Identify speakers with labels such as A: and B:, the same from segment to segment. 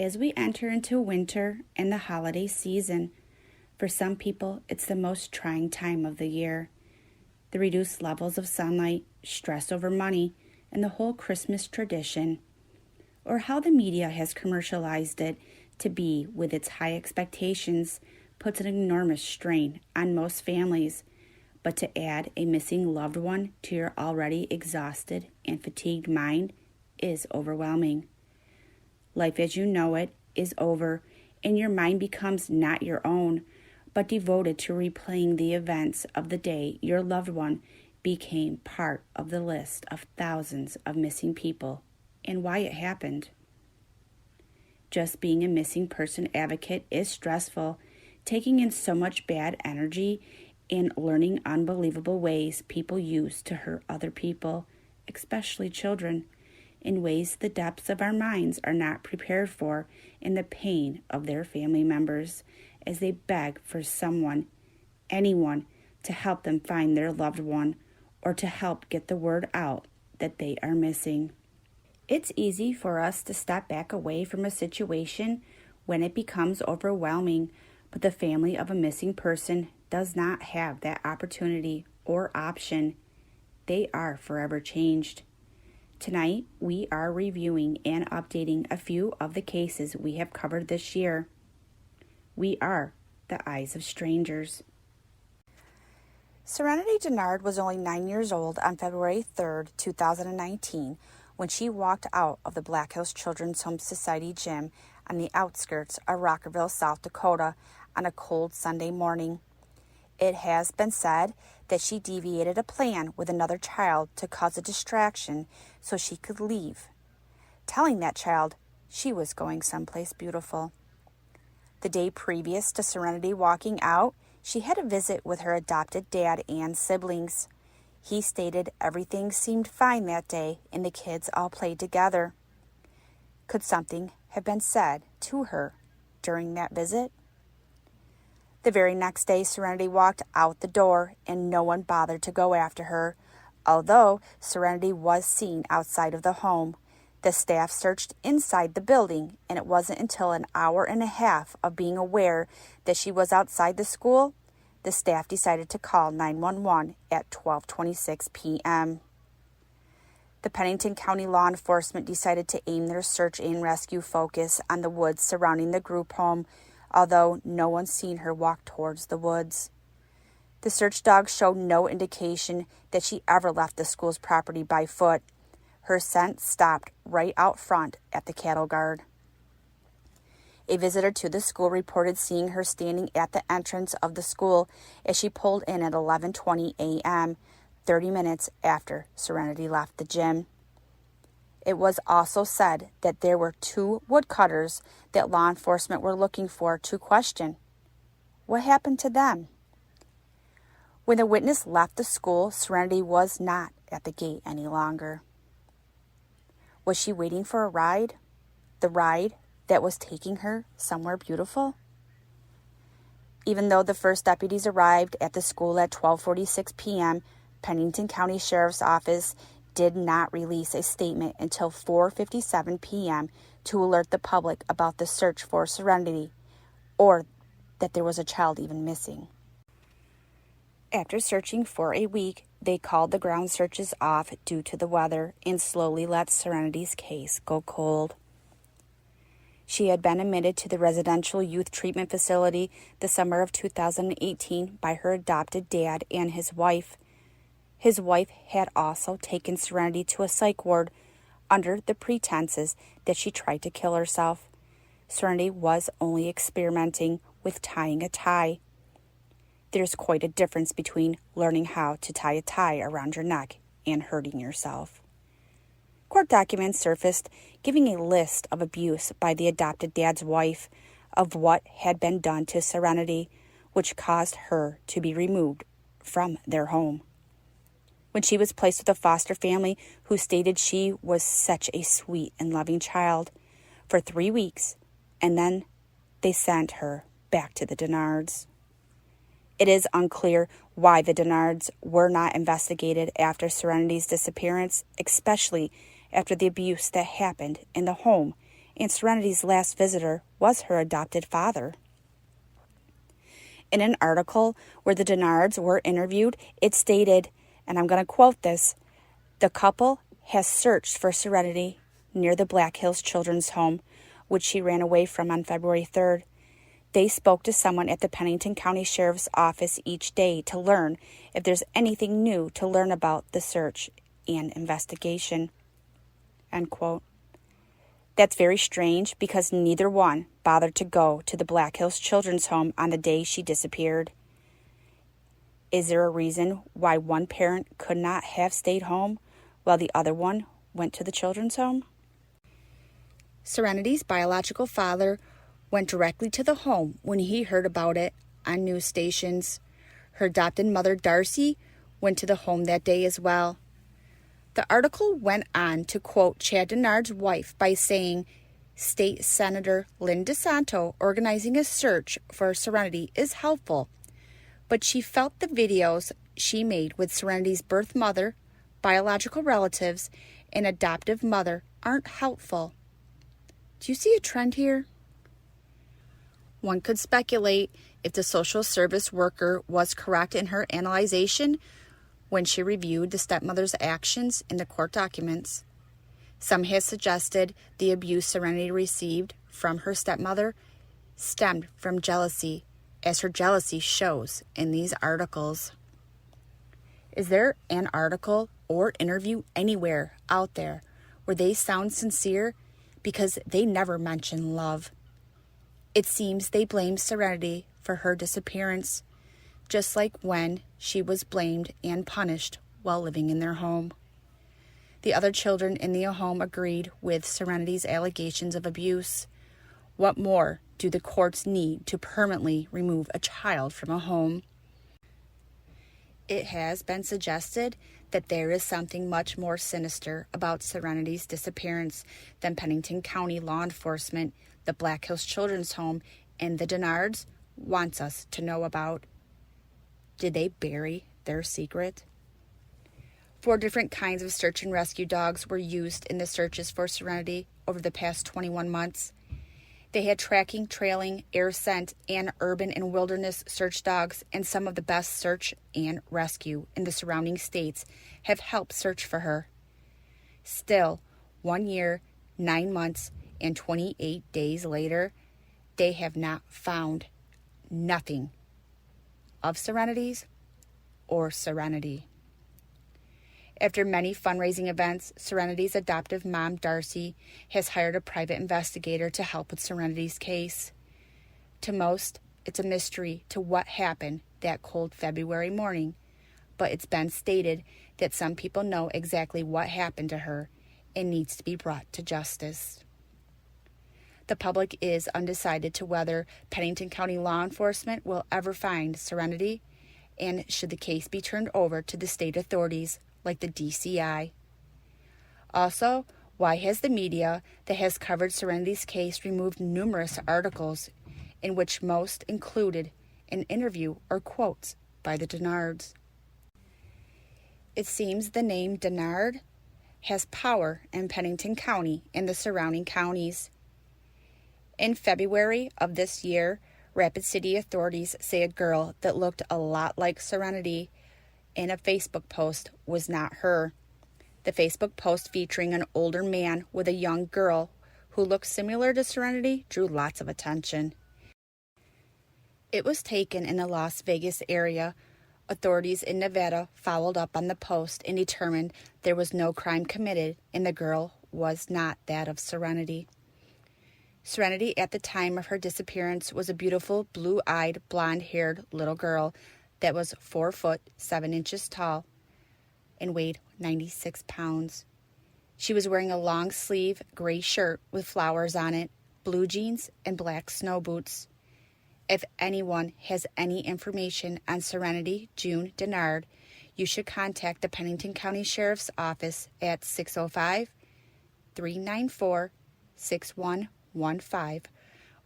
A: As we enter into winter and the holiday season, for some people, it's the most trying time of the year. The reduced levels of sunlight, stress over money, and the whole Christmas tradition, or how the media has commercialized it to be with its high expectations, puts an enormous strain on most families. But to add a missing loved one to your already exhausted and fatigued mind is overwhelming. Life as you know it is over, and your mind becomes not your own, but devoted to replaying the events of the day your loved one became part of the list of thousands of missing people and why it happened. Just being a missing person advocate is stressful, taking in so much bad energy and learning unbelievable ways people use to hurt other people, especially children, in ways the depths of our minds are not prepared for, and the pain of their family members as they beg for someone, anyone, to help them find their loved one or to help get the word out that they are missing. It's easy for us to step back away from a situation when it becomes overwhelming, but the family of a missing person does not have that opportunity or option. They are forever changed. Tonight, we are reviewing and updating a few of the cases we have covered this year. We are the eyes of strangers. Serenity Dennard was only 9 years old on February 3rd, 2019, when she walked out of the Black Hills Children's Home Society gym on the outskirts of Rockerville, South Dakota, on a cold Sunday morning. It has been said that she deviated a plan with another child to cause a distraction so she could leave, telling that child she was going someplace beautiful. The day previous to Serenity walking out, she had a visit with her adopted dad and siblings. He stated everything seemed fine that day and the kids all played together. Could something have been said to her during that visit? The very next day, Serenity walked out the door and no one bothered to go after her. Although Serenity was seen outside of the home, the staff searched inside the building, and it wasn't until an hour and a half of being aware that she was outside the school, the staff decided to call 911 at 12:26 p.m. The Pennington County Law Enforcement decided to aim their search and rescue focus on the woods surrounding the group home, although no one seen her walk towards the woods. The search dogs showed no indication that she ever left the school's property by foot. Her scent stopped right out front at the cattle guard. A visitor to the school reported seeing her standing at the entrance of the school as she pulled in at 11:20 a.m., 30 minutes after Serenity left the gym. It was also said that there were 2 woodcutters that law enforcement were looking for to question. What happened to them? When the witness left the school, Serenity was not at the gate any longer. Was she waiting for a ride? The ride that was taking her somewhere beautiful? Even though the first deputies arrived at the school at 12:46 p.m., Pennington County Sheriff's Office did not release a statement until 4:57 p.m. to alert the public about the search for Serenity, or that there was a child even missing. After searching for a week, they called the ground searches off due to the weather and slowly let Serenity's case go cold. She had been admitted to the residential youth treatment facility the summer of 2018 by her adopted dad and his wife. His wife had also taken Serenity to a psych ward under the pretenses that she tried to kill herself. Serenity was only experimenting with tying a tie. There's quite a difference between learning how to tie a tie around your neck and hurting yourself. Court documents surfaced giving a list of abuse by the adopted dad's wife of what had been done to Serenity, which caused her to be removed from their home. When she was placed with a foster family who stated she was such a sweet and loving child for 3 weeks, and then they sent her back to the Dennards. It is unclear why the Dennards were not investigated after Serenity's disappearance, especially after the abuse that happened in the home and Serenity's last visitor was her adopted father. In an article where the Dennards were interviewed, it stated, and I'm going to quote this, "The couple has searched for Serenity near the Black Hills Children's Home, which she ran away from on February 3rd. They spoke to someone at the Pennington County Sheriff's Office each day to learn if there's anything new to learn about the search and investigation." End quote. That's very strange because neither one bothered to go to the Black Hills Children's Home on the day she disappeared. Is there a reason why one parent could not have stayed home while the other one went to the children's home? Serenity's biological father went directly to the home when he heard about it on news stations. Her adopted mother, Darcy, went to the home that day as well. The article went on to quote Chad Dennard's wife by saying, "State Senator Lynn DeSanto organizing a search for Serenity is helpful, but she felt the videos she made with Serenity's birth mother, biological relatives, and adoptive mother aren't helpful." Do you see a trend here? One could speculate if the social service worker was correct in her analyzation when she reviewed the stepmother's actions in the court documents. Some have suggested the abuse Serenity received from her stepmother stemmed from jealousy, as her jealousy shows in these articles. Is there an article or interview anywhere out there where they sound sincere? Because they never mention love. It seems they blame Serenity for her disappearance, just like when she was blamed and punished while living in their home. The other children in the home agreed with Serenity's allegations of abuse. What more do the courts need to permanently remove a child from a home? It has been suggested that there is something much more sinister about Serenity's disappearance than Pennington County law enforcement, the Black Hills Children's Home, and the Dennards wants us to know about. Did they bury their secret? 4 different kinds of search and rescue dogs were used in the searches for Serenity over the past 21 months. They had tracking, trailing, air scent, and urban and wilderness search dogs, and some of the best search and rescue in the surrounding states have helped search for her. Still, 1 year, 9 months, and 28 days later, they have not found nothing of Serenity's or Serenity. After many fundraising events, Serenity's adoptive mom, Darcy, has hired a private investigator to help with Serenity's case. To most, it's a mystery to what happened that cold February morning, but it's been stated that some people know exactly what happened to her and needs to be brought to justice. The public is undecided to whether Pennington County law enforcement will ever find Serenity, and should the case be turned over to the state authorities like the DCI. Also, why has the media that has covered Serenity's case removed numerous articles in which most included an interview or quotes by the Dennards? It seems the name Dennard has power in Pennington County and the surrounding counties. In February of this year, Rapid City authorities say a girl that looked a lot like Serenity in a Facebook post was not her. The Facebook post featuring an older man with a young girl who looked similar to Serenity drew lots of attention. It was taken in the Las Vegas area. Authorities in Nevada followed up on the post and determined there was no crime committed and the girl was not that of Serenity. Serenity, at the time of her disappearance, was a beautiful, blue-eyed, blonde-haired little girl that was 4 foot 7 inches tall and weighed 96 pounds. She was wearing a long-sleeve gray shirt with flowers on it, blue jeans, and black snow boots. If anyone has any information on Serenity June Dennard, you should contact the Pennington County Sheriff's Office at 605-394-6115.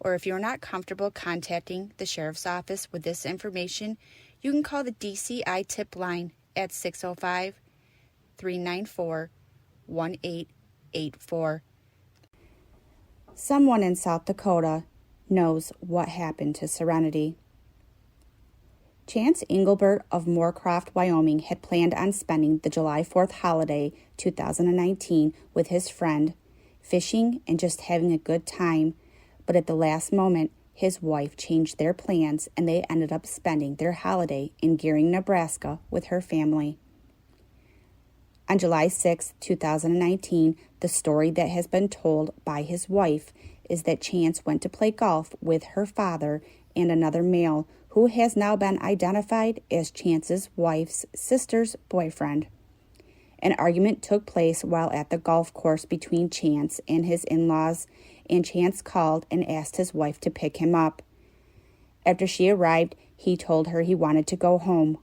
A: Or if you're not comfortable contacting the Sheriff's Office with this information, you can call the DCI tip line at 605-394-1884. Someone in South Dakota knows what happened to Serenity. Chance Englebert of Moorcroft, Wyoming had planned on spending the July 4th holiday 2019 with his friend, fishing and just having a good time, but at the last moment, his wife changed their plans and they ended up spending their holiday in Gering, Nebraska with her family. On July 6, 2019, the story that has been told by his wife is that Chance went to play golf with her father and another male who has now been identified as Chance's wife's sister's boyfriend. An argument took place while at the golf course between Chance and his in-laws, and Chance called and asked his wife to pick him up. After she arrived, he told her he wanted to go home,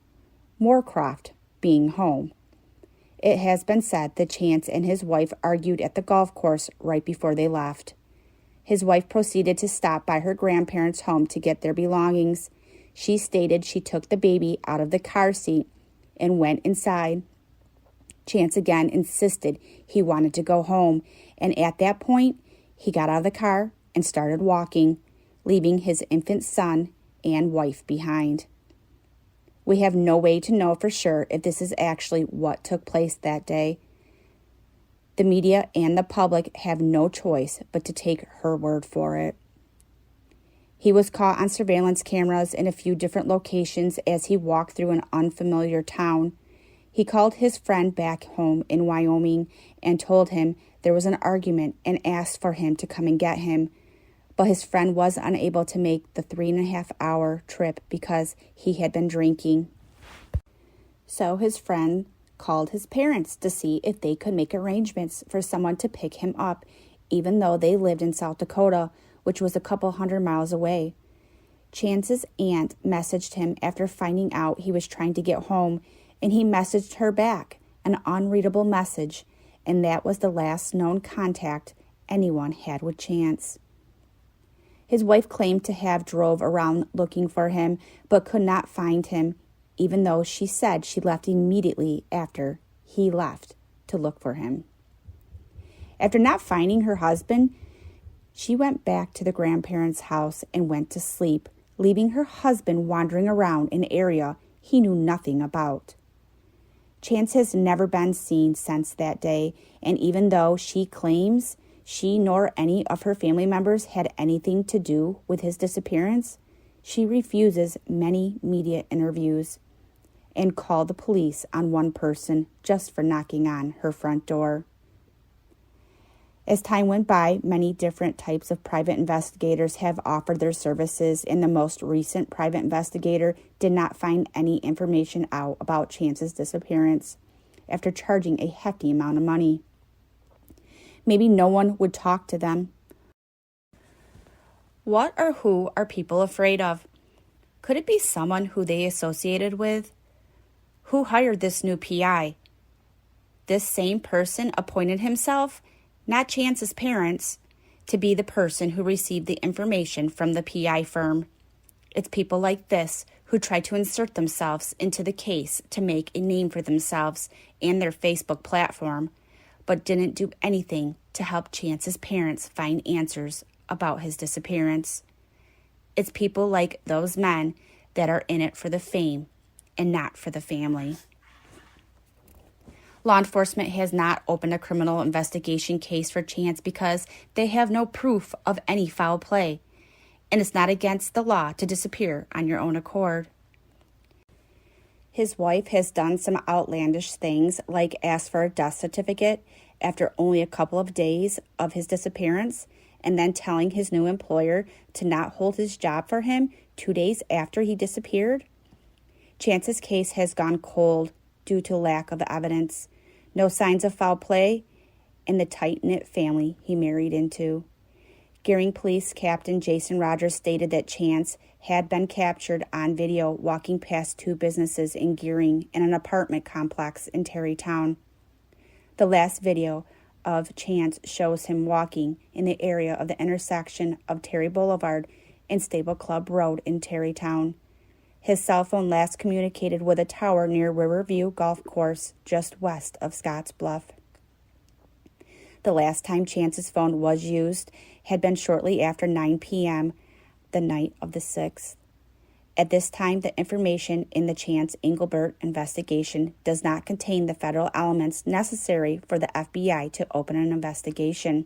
A: Moorcroft being home. It has been said that Chance and his wife argued at the golf course right before they left. His wife proceeded to stop by her grandparents' home to get their belongings. She stated she took the baby out of the car seat and went inside. Chance again insisted he wanted to go home, and at that point, he got out of the car and started walking, leaving his infant son and wife behind. We have no way to know for sure if this is actually what took place that day. The media and the public have no choice but to take her word for it. He was caught on surveillance cameras in a few different locations as he walked through an unfamiliar town. He called his friend back home in Wyoming and told him there was an argument and asked for him to come and get him. But his friend was unable to make the 3.5-hour trip because he had been drinking. So his friend called his parents to see if they could make arrangements for someone to pick him up, even though they lived in South Dakota, which was a couple 100 miles away. Chance's aunt messaged him after finding out he was trying to get home, and he messaged her back, an unreadable message, and that was the last known contact anyone had with Chance. His wife claimed to have drove around looking for him, but could not find him, even though she said she left immediately after he left to look for him. After not finding her husband, she went back to the grandparents' house and went to sleep, leaving her husband wandering around an area he knew nothing about. Chance has never been seen since that day, and even though she claims she nor any of her family members had anything to do with his disappearance, she refuses many media interviews and called the police on one person just for knocking on her front door. As time went by, many different types of private investigators have offered their services, and the most recent private investigator did not find any information out about Chance's disappearance after charging a hefty amount of money. Maybe no one would talk to them. What or who are people afraid of? Could it be someone who they associated with? Who hired this new PI? This same person appointed himself, not Chance's parents, to be the person who received the information from the PI firm. It's people like this who try to insert themselves into the case to make a name for themselves and their Facebook platform, but didn't do anything to help Chance's parents find answers about his disappearance. It's people like those men that are in it for the fame and not for the family. Law enforcement has not opened a criminal investigation case for Chance because they have no proof of any foul play, and it's not against the law to disappear on your own accord. His wife has done some outlandish things, like ask for a death certificate after only a couple of days of his disappearance, and then telling his new employer to not hold his job for him 2 days after he disappeared. Chance's case has gone cold due to lack of evidence, no signs of foul play, and the tight-knit family he married into. Gering Police Captain Jason Rogers stated that Chance had been captured on video walking past two businesses in Gering and an apartment complex in Terrytown. The last video of Chance shows him walking in the area of the intersection of Terry Boulevard and Stable Club Road in Terrytown. His cell phone last communicated with a tower near Riverview Golf Course just west of Scotts Bluff. The last time Chance's phone was used, had been shortly after 9 p.m. the night of the 6th. At this time, the information in the Chance Englebert investigation does not contain the federal elements necessary for the FBI to open an investigation.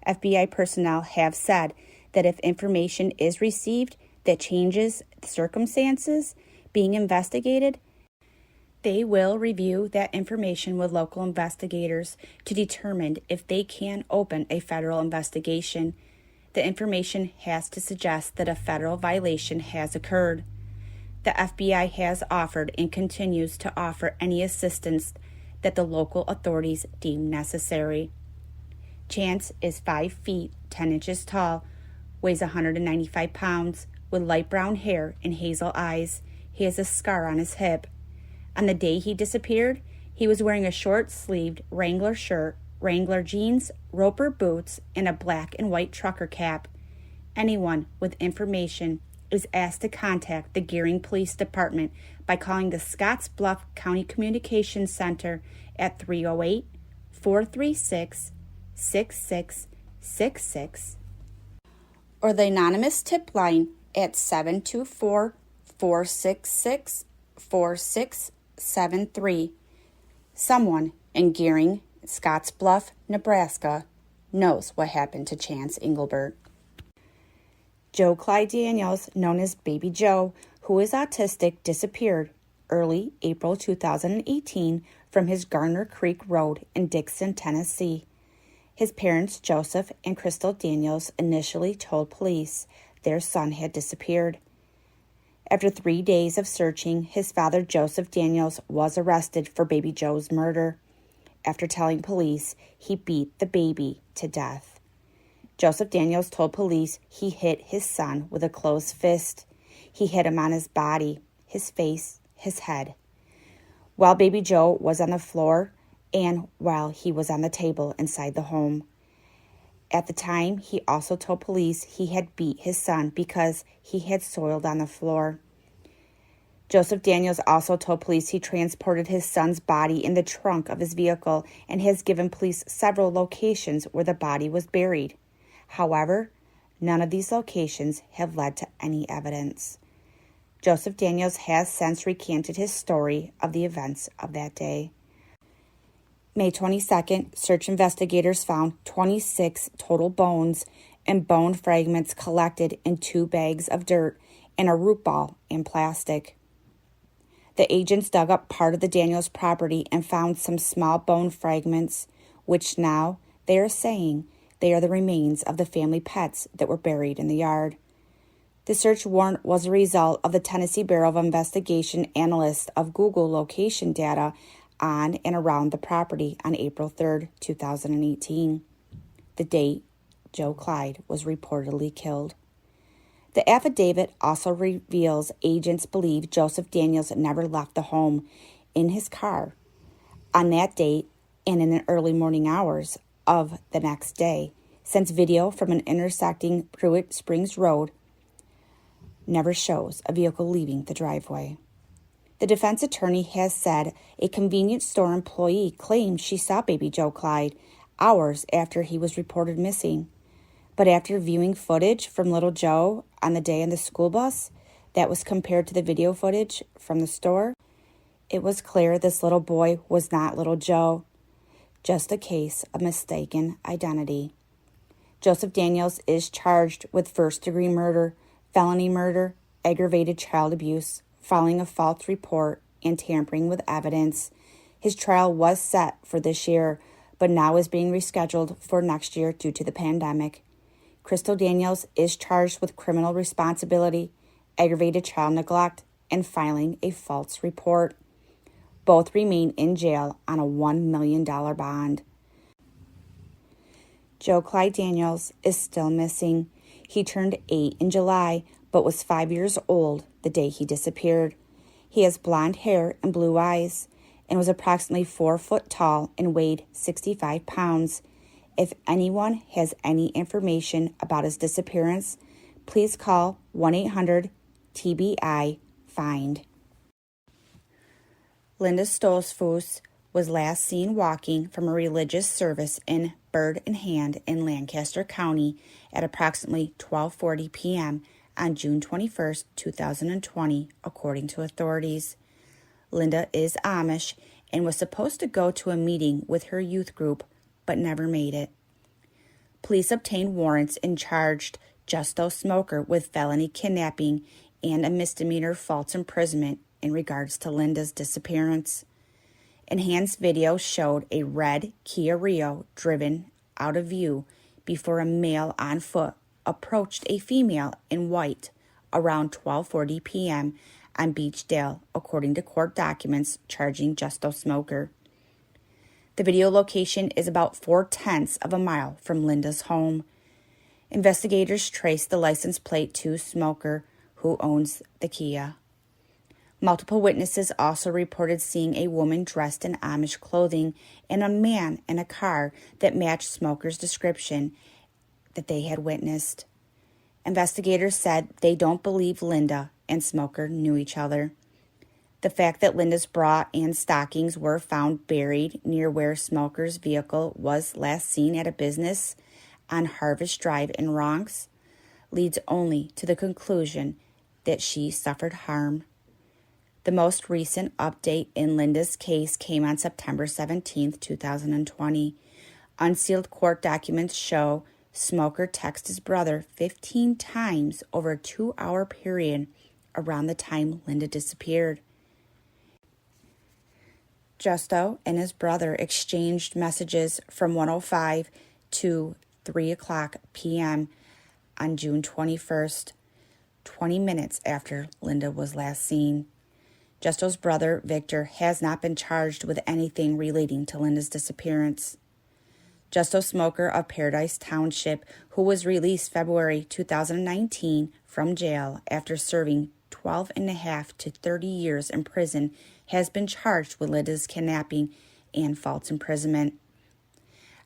A: FBI personnel have said that if information is received that changes the circumstances being investigated, they will review that information with local investigators to determine if they can open a federal investigation. The information has to suggest that a federal violation has occurred. The FBI has offered and continues to offer any assistance that the local authorities deem necessary. Chance is 5 feet 10 inches tall, weighs 195 pounds, with light brown hair and hazel eyes. He has a scar on his hip. On the day he disappeared, he was wearing a short-sleeved Wrangler shirt, Wrangler jeans, Roper boots, and a black and white trucker cap. Anyone with information is asked to contact the Gering Police Department by calling the Scottsbluff County Communications Center at 308-436-6666 or the anonymous tip line at 724-466-4673. Someone in Gering, Scottsbluff, Nebraska, knows what happened to Chance Englebert. Joe Clyde Daniels, known as Baby Joe, who is autistic, disappeared early April 2018 from his Garner Creek Road in Dixon, Tennessee. His parents, Joseph and Crystal Daniels, initially told police their son had disappeared. After 3 days of searching, his father, Joseph Daniels, was arrested for Baby Joe's murder. After telling police he beat the baby to death. Joseph Daniels told police he hit his son with a closed fist. He hit him on his body, his face, his head, while Baby Joe was on the floor and while he was on the table inside the home. At the time, he also told police he had beat his son because he had soiled on the floor. Joseph Daniels also told police he transported his son's body in the trunk of his vehicle and has given police several locations where the body was buried. However, none of these locations have led to any evidence. Joseph Daniels has since recanted his story of the events of that day. May 22nd, search investigators found 26 total bones and bone fragments collected in 2 bags of dirt and a root ball in plastic. The agents dug up part of the Daniels property and found some small bone fragments, which now they are saying they are the remains of the family pets that were buried in the yard. The search warrant was a result of the Tennessee Bureau of Investigation analysis of Google location data on and around the property on April 3, 2018, the date Joe Clyde was reportedly killed. The affidavit also reveals agents believe Joseph Daniels never left the home in his car on that date and in the early morning hours of the next day, since video from an intersecting Pruitt Springs Road never shows a vehicle leaving the driveway. The defense attorney has said a convenience store employee claimed she saw Baby Joe Clyde hours after he was reported missing. But after viewing footage from little Joe on the day in the school bus that was compared to the video footage from the store, it was clear this little boy was not little Joe, just a case of mistaken identity. Joseph Daniels is charged with first-degree murder, felony murder, aggravated child abuse, filing a false report, and tampering with evidence. His trial was set for this year, but now is being rescheduled for next year due to the pandemic. Crystal Daniels is charged with criminal responsibility, aggravated child neglect, and filing a false report. Both remain in jail on a $1 million bond. Joe Clyde Daniels is still missing. He turned 8 in July, but was 5 years old the day he disappeared. He has blonde hair and blue eyes and was approximately 4 foot tall and weighed 65 pounds. If anyone has any information about his disappearance, please call 1-800-TBI-FIND. Linda Stolzfus was last seen walking from a religious service in bird in hand in Lancaster County at approximately 12:40 p.m. on June 21, 2020, according to authorities. Linda is Amish and was supposed to go to a meeting with her youth group, but never made it. Police obtained warrants and charged Justo Smoker with felony kidnapping and a misdemeanor false imprisonment in regards to Linda's disappearance. Enhanced video showed a red Kia Rio driven out of view before a male on foot approached a female in white around 12:40 p.m. on Beechdale, according to court documents charging Justo Smoker. The video location is about 0.4 of a mile from Linda's home. Investigators traced the license plate to Smoker, who owns the Kia. Multiple witnesses also reported seeing a woman dressed in Amish clothing and a man in a car that matched Smoker's description that they had witnessed. Investigators said they don't believe Linda and Smoker knew each other. The fact that Linda's bra and stockings were found buried near where Smoker's vehicle was last seen at a business on Harvest Drive in Ronks leads only to the conclusion that she suffered harm. The most recent update in Linda's case came on September 17, 2020. Unsealed court documents show Smoker texted his brother 15 times over a 2-hour period around the time Linda disappeared. Justo and his brother exchanged messages from 1:05 to 3:00 p.m. on June 21st, 20 minutes after Linda was last seen. Justo's brother, Victor, has not been charged with anything relating to Linda's disappearance. Justo Smoker of Paradise Township, who was released February 2019 from jail after serving 12.5 to 30 years in prison, has been charged with Linda's kidnapping and false imprisonment.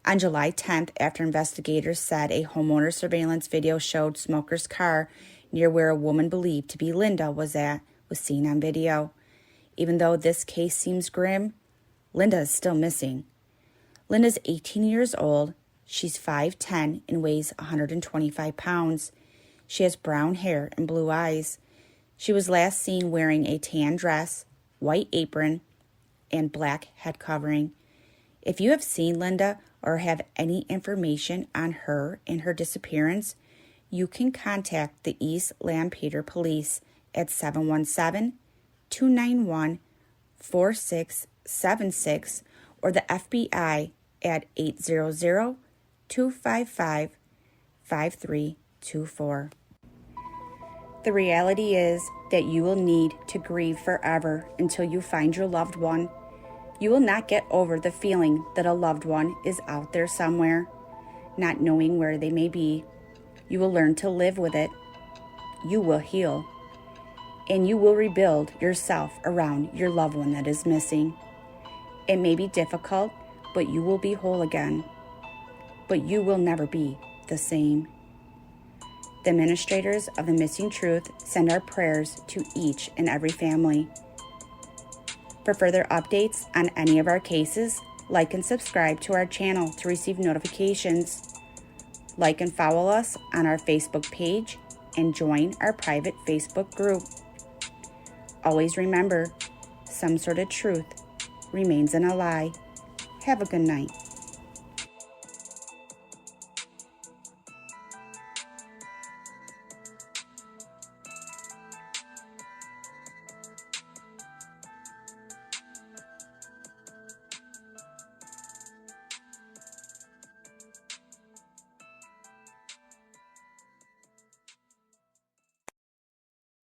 A: On July 10th, after investigators said a homeowner surveillance video showed Smoker's car near where a woman believed to be Linda was seen on video. Even though this case seems grim, Linda is still missing. Linda's 18 years old. She's 5'10" and weighs 125 pounds. She has brown hair and blue eyes. She was last seen wearing a tan dress, white apron, and black head covering. If you have seen Linda or have any information on her and her disappearance, you can contact the East Lampeter Police at 717-291-4676 or the FBI at 800-255-5324. The reality is that you will need to grieve forever until you find your loved one. You will not get over the feeling that a loved one is out there somewhere, not knowing where they may be. You will learn to live with it. You will heal. And you will rebuild yourself around your loved one that is missing. It may be difficult, but you will be whole again. But you will never be the same. The administrators of the Missing Truth send our prayers to each and every family. For further updates on any of our cases, like and subscribe to our channel to receive notifications. Like and follow us on our Facebook page and join our private Facebook group. Always remember, some sort of truth remains in a lie. Have a good night.